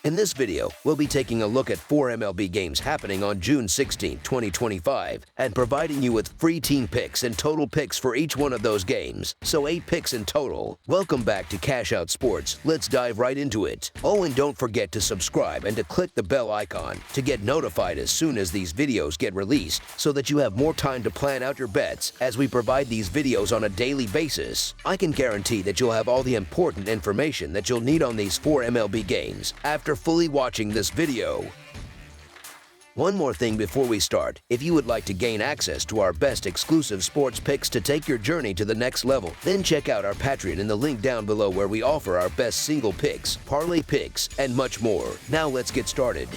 In this video, we'll be taking a look at 4 MLB games happening on June 16, 2025, and providing you with free team picks and total picks for each one of those games, so 8 picks in total. Welcome back to Cash Out Sports. Let's dive right into it. Oh, and don't forget to subscribe and to click the bell icon to get notified as soon as these videos get released, so that you have more time to plan out your bets as we provide these videos on a daily basis. I can guarantee that you'll have all the important information that you'll need on these 4 MLB games after fully watching this video. One more thing before we start. If you would like to gain access to our best exclusive sports picks to take your journey to the next level, then check out our Patreon in the link down below, where we offer our best single picks, parlay picks, and much more. Now let's get started.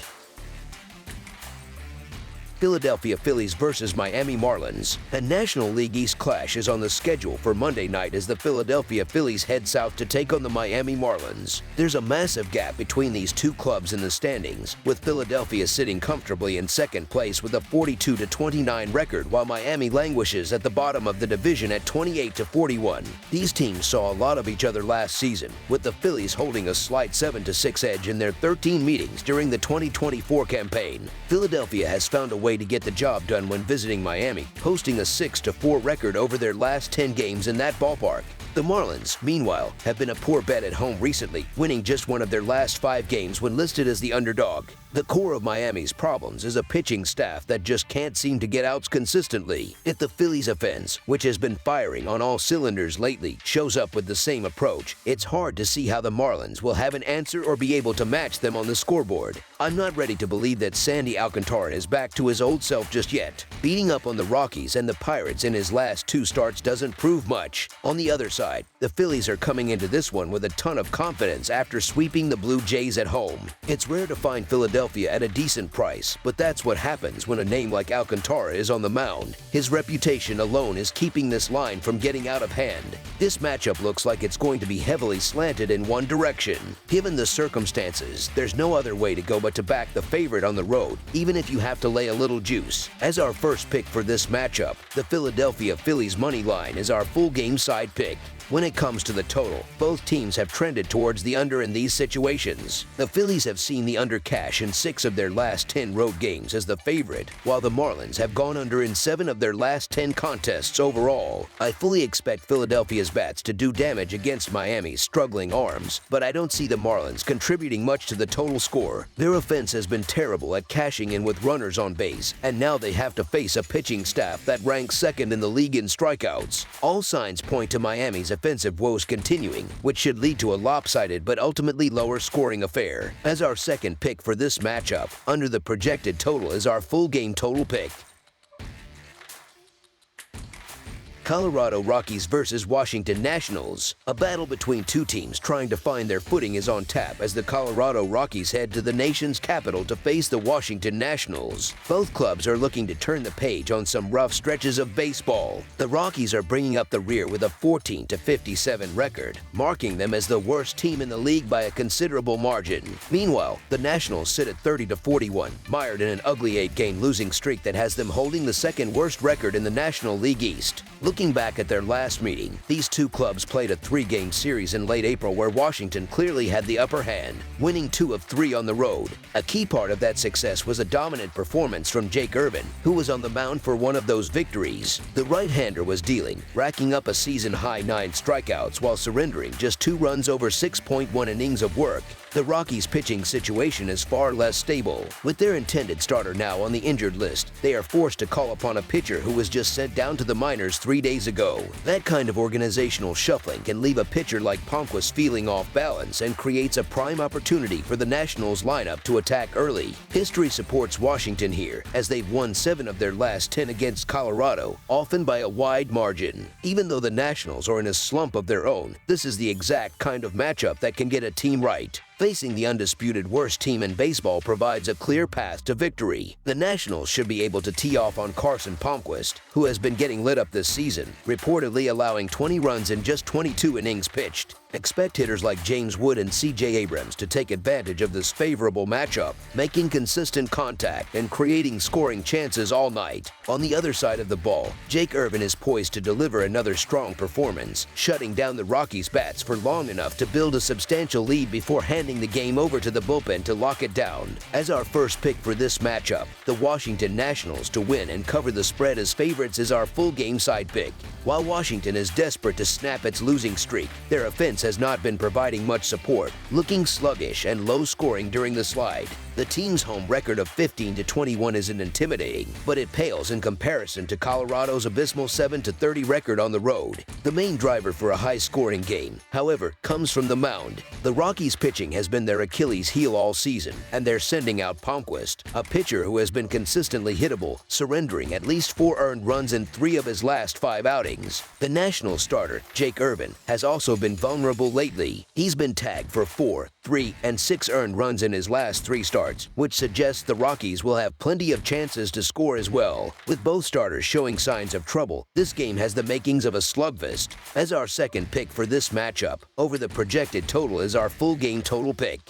Philadelphia Phillies versus Miami Marlins. A National League East clash is on the schedule for Monday night as the Philadelphia Phillies head south to take on the Miami Marlins. There's a massive gap between these two clubs in the standings, with Philadelphia sitting comfortably in second place with a 42-29 record, while Miami languishes at the bottom of the division at 28-41. These teams saw a lot of each other last season, with the Phillies holding a slight 7-6 edge in their 13 meetings during the 2024 campaign. Philadelphia has found a way to get the job done when visiting Miami, posting a 6-4 record over their last 10 games in that ballpark. The Marlins, meanwhile, have been a poor bet at home recently, winning just one of their last 5 games when listed as the underdog. The core of Miami's problems is a pitching staff that just can't seem to get outs consistently. If the Phillies offense, which has been firing on all cylinders lately, shows up with the same approach, it's hard to see how the Marlins will have an answer or be able to match them on the scoreboard. I'm not ready to believe that Sandy Alcantara is back to his old self just yet. Beating up on the Rockies and the Pirates in his last 2 starts doesn't prove much. On the other side, the Phillies are coming into this one with a ton of confidence after sweeping the Blue Jays at home. It's rare to find Philadelphia at a decent price, but that's what happens when a name like Alcantara is on the mound. His reputation alone is keeping this line from getting out of hand. This matchup looks like it's going to be heavily slanted in one direction. Given the circumstances, there's no other way to go but to back the favorite on the road, even if you have to lay a little juice. As our first pick for this matchup, the Philadelphia Phillies money line is our full game side pick. When it comes to the total, both teams have trended towards the under in these situations. The Phillies have seen the under cash in 6 of their last 10 road games as the favorite, while the Marlins have gone under in 7 of their last 10 contests overall. I fully expect Philadelphia's bats to do damage against Miami's struggling arms, but I don't see the Marlins contributing much to the total score. Their offense has been terrible at cashing in with runners on base, and now they have to face a pitching staff that ranks second in the league in strikeouts. All signs point to Miami's offensive woes continuing, which should lead to a lopsided but ultimately lower scoring affair. As our second pick for this matchup, under the projected total is our full game total pick. Colorado Rockies versus Washington Nationals. A battle between two teams trying to find their footing is on tap as the Colorado Rockies head to the nation's capital to face the Washington Nationals. Both clubs are looking to turn the page on some rough stretches of baseball. The Rockies are bringing up the rear with a 14-57 record, marking them as the worst team in the league by a considerable margin. Meanwhile, the Nationals sit at 30-41, mired in an ugly 8-game losing streak that has them holding the second worst record in the National League East. Looking back at their last meeting, these two clubs played a 3-game series in late April where Washington clearly had the upper hand, winning 2 of 3 on the road. A key part of that success was a dominant performance from Jake Irvin, who was on the mound for one of those victories. The right-hander was dealing, racking up a season-high 9 strikeouts while surrendering just 2 runs over 6.1 innings of work. The Rockies' pitching situation is far less stable. With their intended starter now on the injured list, they are forced to call upon a pitcher who was just sent down to the minors 3 days ago. That kind of organizational shuffling can leave a pitcher like Palmquist feeling off balance and creates a prime opportunity for the Nationals lineup to attack early. History supports Washington here, as they've won 7 of their last 10 against Colorado, often by a wide margin. Even though the Nationals are in a slump of their own, this is the exact kind of matchup that can get a team right. Facing the undisputed worst team in baseball provides a clear path to victory. The Nationals should be able to tee off on Carson Palmquist, who has been getting lit up this season, reportedly allowing 20 runs in just 22 innings pitched. Expect hitters like James Wood and C.J. Abrams to take advantage of this favorable matchup, making consistent contact and creating scoring chances all night. On the other side of the ball, Jake Irvin is poised to deliver another strong performance, shutting down the Rockies' bats for long enough to build a substantial lead before handing the game over to the bullpen to lock it down. As our first pick for this matchup, the Washington Nationals to win and cover the spread as favorites is our full game side pick. While Washington is desperate to snap its losing streak, their offense has not been providing much support, looking sluggish and low-scoring during the slide. The team's home record of 15-21 isn't intimidating, but it pales in comparison to Colorado's abysmal 7-30 record on the road. The main driver for a high-scoring game, however, comes from the mound. The Rockies' pitching has been their Achilles heel all season, and they're sending out Palmquist, a pitcher who has been consistently hittable, surrendering at least 4 earned runs in 3 of his last 5 outings. The Nationals starter, Jake Irvin, has also been vulnerable lately. He's been tagged for 4, 3, and 6 earned runs in his last 3 starts, which suggests the Rockies will have plenty of chances to score as well. With both starters showing signs of trouble, this game has the makings of a slugfest. As our second pick for this matchup, over the projected total is our full game total pick.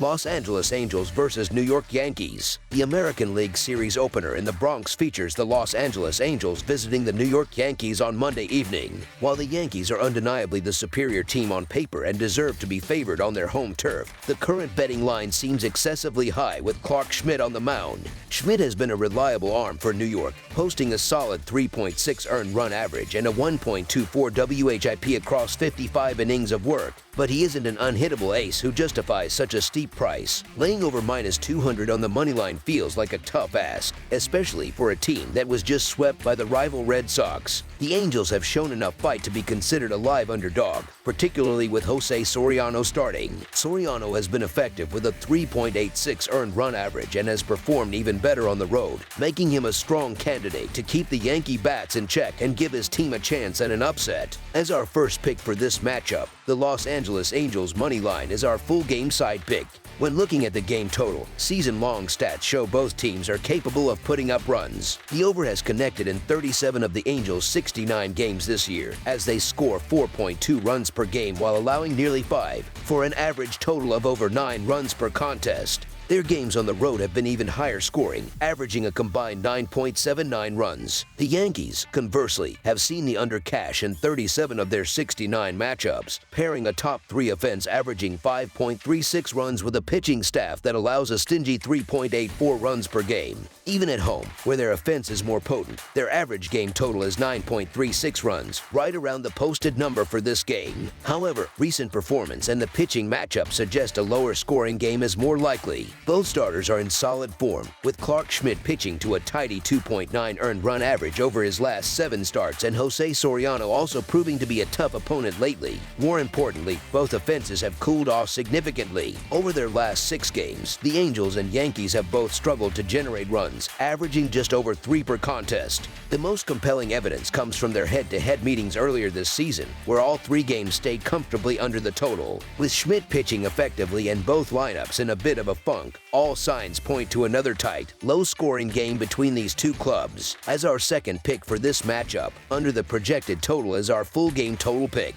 Los Angeles Angels versus New York Yankees. The American League Series opener in the Bronx features the Los Angeles Angels visiting the New York Yankees on Monday evening. While the Yankees are undeniably the superior team on paper and deserve to be favored on their home turf, the current betting line seems excessively high with Clark Schmidt on the mound. Schmidt has been a reliable arm for New York, posting a solid 3.6 earned run average and a 1.24 WHIP across 55 innings of work. But he isn't an unhittable ace who justifies such a steep price. Laying over -200 on the moneyline feels like a tough ask, especially for a team that was just swept by the rival Red Sox. The Angels have shown enough fight to be considered a live underdog, particularly with Jose Soriano starting. Soriano has been effective with a 3.86 earned run average and has performed even better on the road, making him a strong candidate to keep the Yankee bats in check and give his team a chance at an upset. As our first pick for this matchup, the Los Angeles Angels money line is our full game side pick. When looking at the game total, season-long stats show both teams are capable of putting up runs. The over has connected in 37 of the Angels' 69 games this year, as they score 4.2 runs per game while allowing nearly 5, for an average total of over 9 runs per contest. Their games on the road have been even higher scoring, averaging a combined 9.79 runs. The Yankees, conversely, have seen the under cash in 37 of their 69 matchups, pairing a top 3 offense averaging 5.36 runs with a pitching staff that allows a stingy 3.84 runs per game. Even at home, where their offense is more potent, their average game total is 9.36 runs, right around the posted number for this game. However, recent performance and the pitching matchup suggest a lower scoring game is more likely. Both starters are in solid form, with Clark Schmidt pitching to a tidy 2.9 earned run average over his last 7 starts and Jose Soriano also proving to be a tough opponent lately. More importantly, both offenses have cooled off significantly. Over their last 6 games, the Angels and Yankees have both struggled to generate runs, averaging just over 3 per contest. The most compelling evidence comes from their head-to-head meetings earlier this season, where all 3 games stayed comfortably under the total. With Schmidt pitching effectively and both lineups in a bit of a funk, all signs point to another tight, low-scoring game between these two clubs. As our second pick for this matchup, under the projected total is our full game total pick.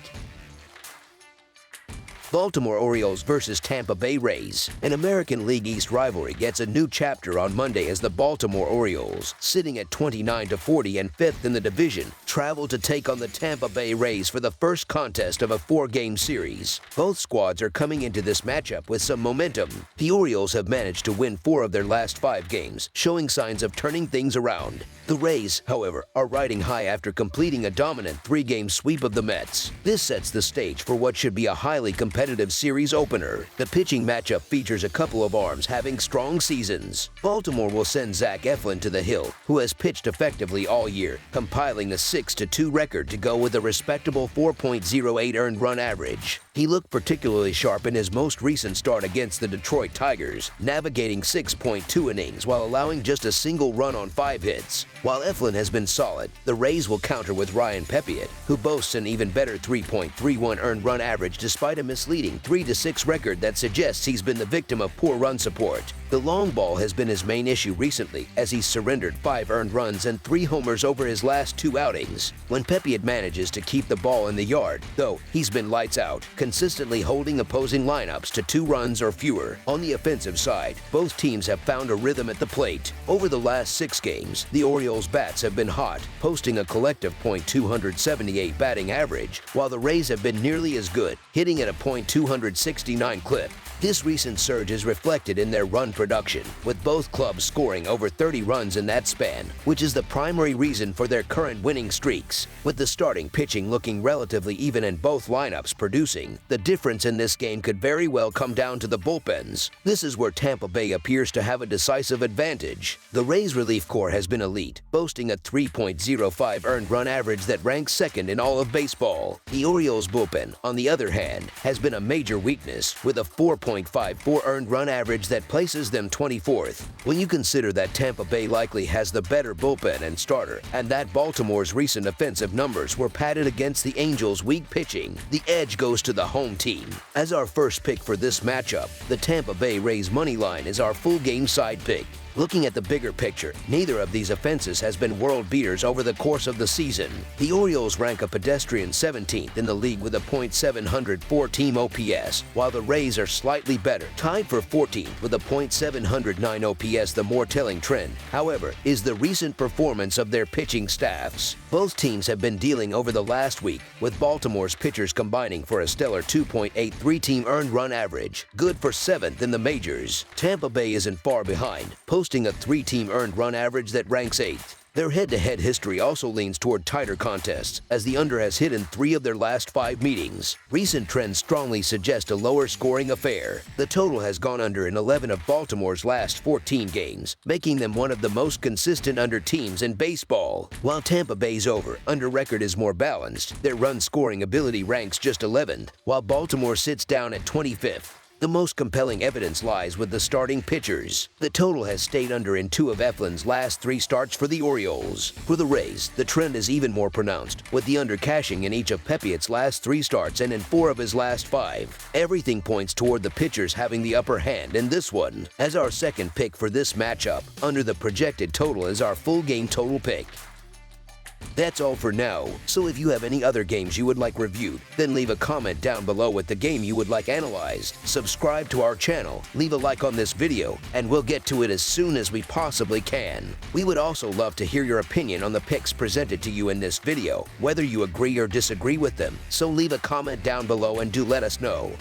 Baltimore Orioles versus Tampa Bay Rays. An American League East rivalry gets a new chapter on Monday as the Baltimore Orioles, sitting at 29-40 and 5th in the division, travel to take on the Tampa Bay Rays for the first contest of a 4-game series. Both squads are coming into this matchup with some momentum. The Orioles have managed to win 4 of their last 5 games, showing signs of turning things around. The Rays, however, are riding high after completing a dominant 3-game sweep of the Mets. This sets the stage for what should be a highly competitive series opener. The pitching matchup features a couple of arms having strong seasons. Baltimore will send Zach Eflin to the hill, who has pitched effectively all year, compiling a 6-2 record to go with a respectable 4.08 earned run average. He looked particularly sharp in his most recent start against the Detroit Tigers, navigating 6.2 innings while allowing just a single run on 5 hits. While Eflin has been solid, the Rays will counter with Ryan Pepiot, who boasts an even better 3.31 earned run average despite a misleading 3-6 record that suggests he's been the victim of poor run support. The long ball has been his main issue recently, as he's surrendered 5 earned runs and 3 homers over his last 2 outings. When Pepe manages to keep the ball in the yard, though, he's been lights out, consistently holding opposing lineups to 2 runs or fewer. On the offensive side, both teams have found a rhythm at the plate. Over the last 6 games, the Orioles' bats have been hot, posting a collective .278 batting average, while the Rays have been nearly as good, hitting at a .269 clip. This recent surge is reflected in their run production, with both clubs scoring over 30 runs in that span, which is the primary reason for their current winning streaks. With the starting pitching looking relatively even and both lineups producing, the difference in this game could very well come down to the bullpens. This is where Tampa Bay appears to have a decisive advantage. The Rays' relief corps has been elite, boasting a 3.05 earned run average that ranks second in all of baseball. The Orioles' bullpen, on the other hand, has been a major weakness, with a 4.54 earned run average that places them 24th. When you consider that Tampa Bay likely has the better bullpen and starter, and that Baltimore's recent offensive numbers were padded against the Angels' weak pitching, the edge goes to the home team. As our first pick for this matchup, the Tampa Bay Rays money line is our full game side pick. Looking at the bigger picture, neither of these offenses has been world beaters over the course of the season. The Orioles rank a pedestrian 17th in the league with a .704 team OPS, while the Rays are slightly better, tied for 14th with a .709 OPS. The more telling trend, however, is the recent performance of their pitching staffs. Both teams have been dealing over the last week, with Baltimore's pitchers combining for a stellar 2.83 team earned run average, good for 7th in the majors. Tampa Bay isn't far behind, posting a 3-team earned run average that ranks 8th. Their head-to-head history also leans toward tighter contests, as the under has hit in 3 of their last 5 meetings. Recent trends strongly suggest a lower-scoring affair. The total has gone under in 11 of Baltimore's last 14 games, making them one of the most consistent under teams in baseball. While Tampa Bay's under record is more balanced, their run-scoring ability ranks just 11th, while Baltimore sits down at 25th. The most compelling evidence lies with the starting pitchers. The total has stayed under in 2 of Eflin's last 3 starts for the Orioles. For the Rays, the trend is even more pronounced, with the under cashing in each of Pepiot's last 3 starts and in 4 of his last 5. Everything points toward the pitchers having the upper hand in this one. As our second pick for this matchup, under the projected total is our full game total pick. That's all for now, so if you have any other games you would like reviewed, then leave a comment down below with the game you would like analyzed. Subscribe to our channel, leave a like on this video, and we'll get to it as soon as we possibly can. We would also love to hear your opinion on the picks presented to you in this video, whether you agree or disagree with them, so leave a comment down below and do let us know.